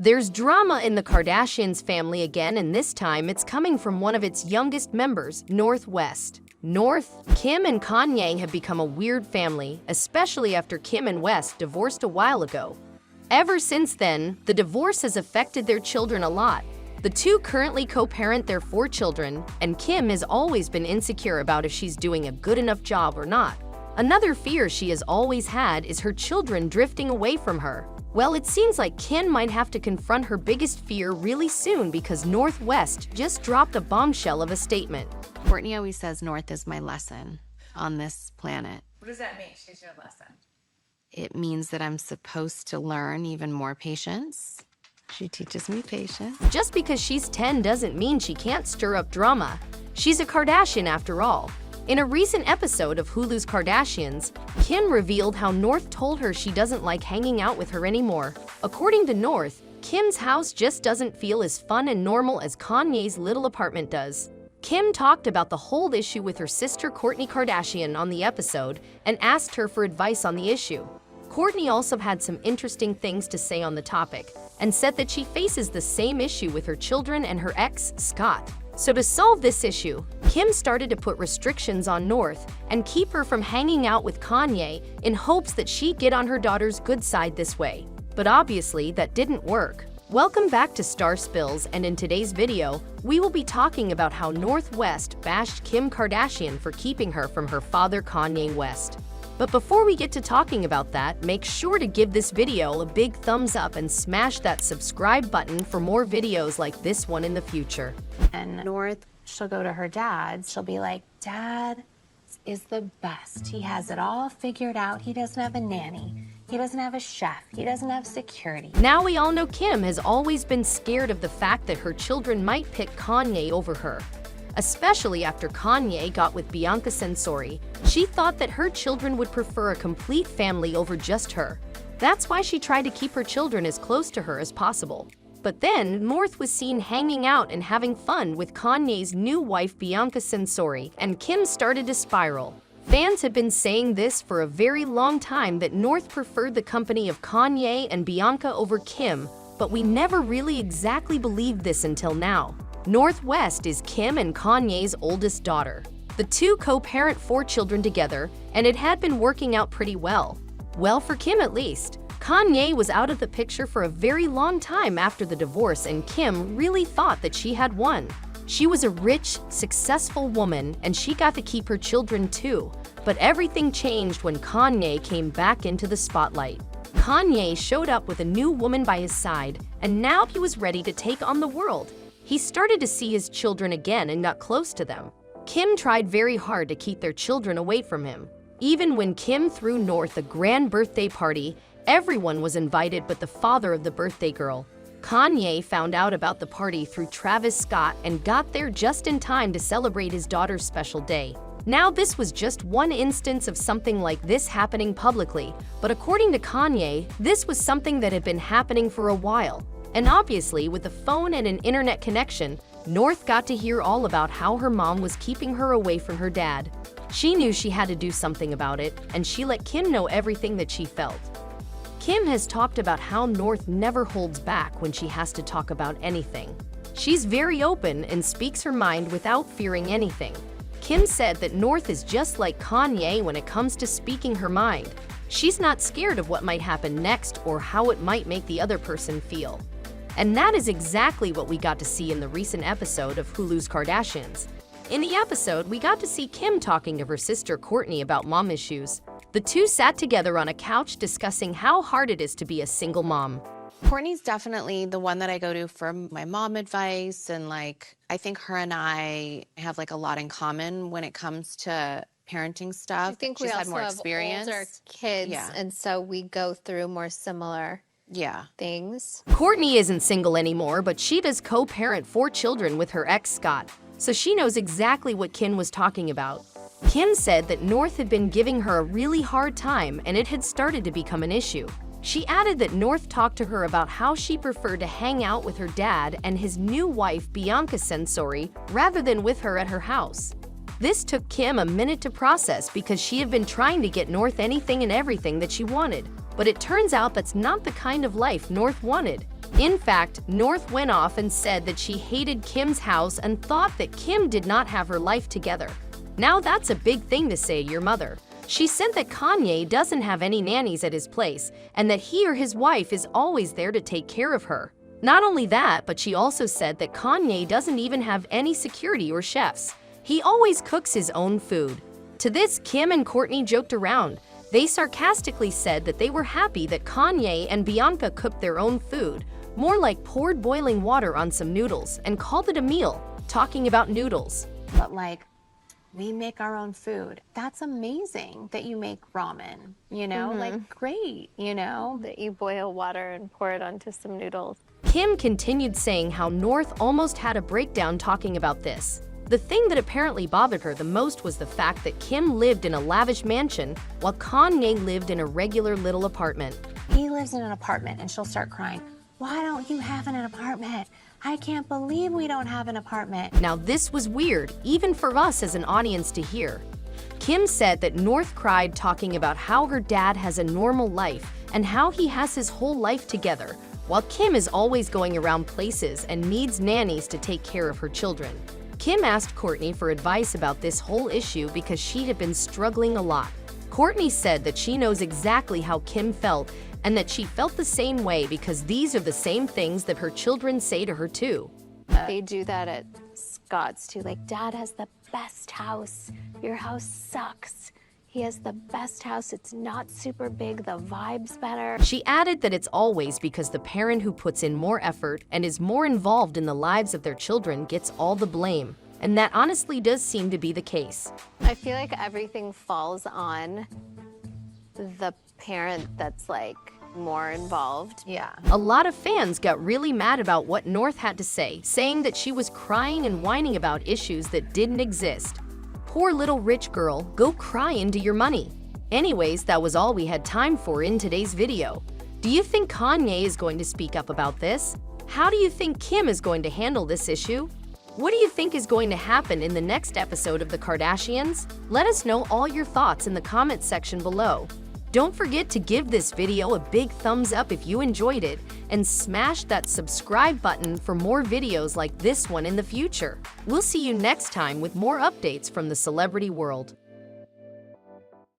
There's drama in the Kardashians family again, and this time it's coming from one of its youngest members, North West. Kim and Kanye have become a weird family, especially after Kim and West divorced a while ago. Ever since then, the divorce has affected their children a lot. The two currently co-parent their 4 children, and Kim has always been insecure about if she's doing a good enough job or not. Another fear she has always had is her children drifting away from her. Well, it seems like Kim might have to confront her biggest fear really soon because North West just dropped a bombshell of a statement. Kourtney always says North is my lesson on this planet. What does that mean? She's your lesson. It means that I'm supposed to learn even more patience. She teaches me patience. Just because she's 10 doesn't mean she can't stir up drama. She's a Kardashian after all. In a recent episode of Hulu's Kardashians, Kim revealed how North told her she doesn't like hanging out with her anymore. According to North, Kim's house just doesn't feel as fun and normal as Kanye's little apartment does. Kim talked about the whole issue with her sister Kourtney Kardashian on the episode and asked her for advice on the issue. Kourtney also had some interesting things to say on the topic and said that she faces the same issue with her children and her ex, Scott. So to solve this issue, Kim started to put restrictions on North and keep her from hanging out with Kanye in hopes that she'd get on her daughter's good side this way. But obviously, that didn't work. Welcome back to Star Spills, and in today's video, we will be talking about how North West bashed Kim Kardashian for keeping her from her father Kanye West. But before we get to talking about that, make sure to give this video a big thumbs up and smash that subscribe button for more videos like this one in the future. And North, she'll go to her dad. She'll be like, Dad is the best. He has it all figured out. He doesn't have a nanny. He doesn't have a chef. He doesn't have security. Now we all know Kim has always been scared of the fact that her children might pick Kanye over her. Especially after Kanye got with Bianca Censori, she thought that her children would prefer a complete family over just her. That's why she tried to keep her children as close to her as possible. But then, North was seen hanging out and having fun with Kanye's new wife Bianca Censori, and Kim started to spiral. Fans have been saying this for a very long time that North preferred the company of Kanye and Bianca over Kim, but we never really exactly believed this until now. North West is Kim and Kanye's oldest daughter. The two co-parent 4 children together, and it had been working out pretty well. Well, for Kim at least. Kanye was out of the picture for a very long time after the divorce, and Kim really thought that she had won. She was a rich, successful woman, and she got to keep her children too. But everything changed when Kanye came back into the spotlight. Kanye showed up with a new woman by his side, and now he was ready to take on the world. He started to see his children again and got close to them. Kim tried very hard to keep their children away from him. Even when Kim threw North a grand birthday party, everyone was invited but the father of the birthday girl. Kanye found out about the party through Travis Scott and got there just in time to celebrate his daughter's special day. Now, this was just one instance of something like this happening publicly, but according to Kanye, this was something that had been happening for a while. And obviously, with a phone and an internet connection, North got to hear all about how her mom was keeping her away from her dad. She knew she had to do something about it, and she let Kim know everything that she felt. Kim has talked about how North never holds back when she has to talk about anything. She's very open and speaks her mind without fearing anything. Kim said that North is just like Kanye when it comes to speaking her mind. She's not scared of what might happen next or how it might make the other person feel. And that is exactly what we got to see in the recent episode of Hulu's Kardashians. In the episode, we got to see Kim talking to her sister Kourtney about mom issues. The two sat together on a couch discussing how hard it is to be a single mom. Kourtney's definitely the one that I go to for my mom advice, and I think her and I have a lot in common when it comes to parenting stuff. I think She's we had also more have experience. older kids, Yeah. and so we go through more similar things. Kourtney isn't single anymore, but she does co-parent 4 children with her ex Scott, so she knows exactly what Kim was talking about. Kim said that North had been giving her a really hard time and it had started to become an issue. She added that North talked to her about how she preferred to hang out with her dad and his new wife Bianca Censori rather than with her at her house. This took Kim a minute to process because she had been trying to get North anything and everything that she wanted. But it turns out that's not the kind of life North wanted. In fact, North went off and said that she hated Kim's house and thought that Kim did not have her life together. Now that's a big thing to say to your mother. She said that Kanye doesn't have any nannies at his place and that he or his wife is always there to take care of her. Not only that, but she also said that Kanye doesn't even have any security or chefs. He always cooks his own food. To this, Kim and Kourtney joked around. They sarcastically said that they were happy that Kanye and Bianca cooked their own food, more like poured boiling water on some noodles, and called it a meal, talking about noodles. But like, we make our own food. That's amazing that you make ramen, you know? Like, great, you know? That you boil water and pour it onto some noodles. Kim continued saying how North almost had a breakdown talking about this. The thing that apparently bothered her the most was the fact that Kim lived in a lavish mansion while Kanye lived in a regular little apartment. He lives in an apartment and she'll start crying. Why don't you have an apartment? I can't believe we don't have an apartment. Now this was weird, even for us as an audience to hear. Kim said that North cried talking about how her dad has a normal life and how he has his whole life together, while Kim is always going around places and needs nannies to take care of her children. Kim asked Kourtney for advice about this whole issue because she had been struggling a lot. Kourtney said that she knows exactly how Kim felt and that she felt the same way because these are the same things that her children say to her too. They do that at Scott's too. Like, Dad has the best house. Your house sucks. He has the best house. It's not super big. The vibe's better. She added that it's always because the parent who puts in more effort and is more involved in the lives of their children gets all the blame. And that honestly does seem to be the case. I feel like everything falls on the parent that's like more involved. Yeah. A lot of fans got really mad about what North had to say, saying that she was crying and whining about issues that didn't exist. Poor little rich girl, go cry into your money. Anyways, that was all we had time for in today's video. Do you think Kanye is going to speak up about this? How do you think Kim is going to handle this issue? What do you think is going to happen in the next episode of the Kardashians? Let us know all your thoughts in the comment section below. Don't forget to give this video a big thumbs up if you enjoyed it, and smash that subscribe button for more videos like this one in the future. We'll see you next time with more updates from the celebrity world.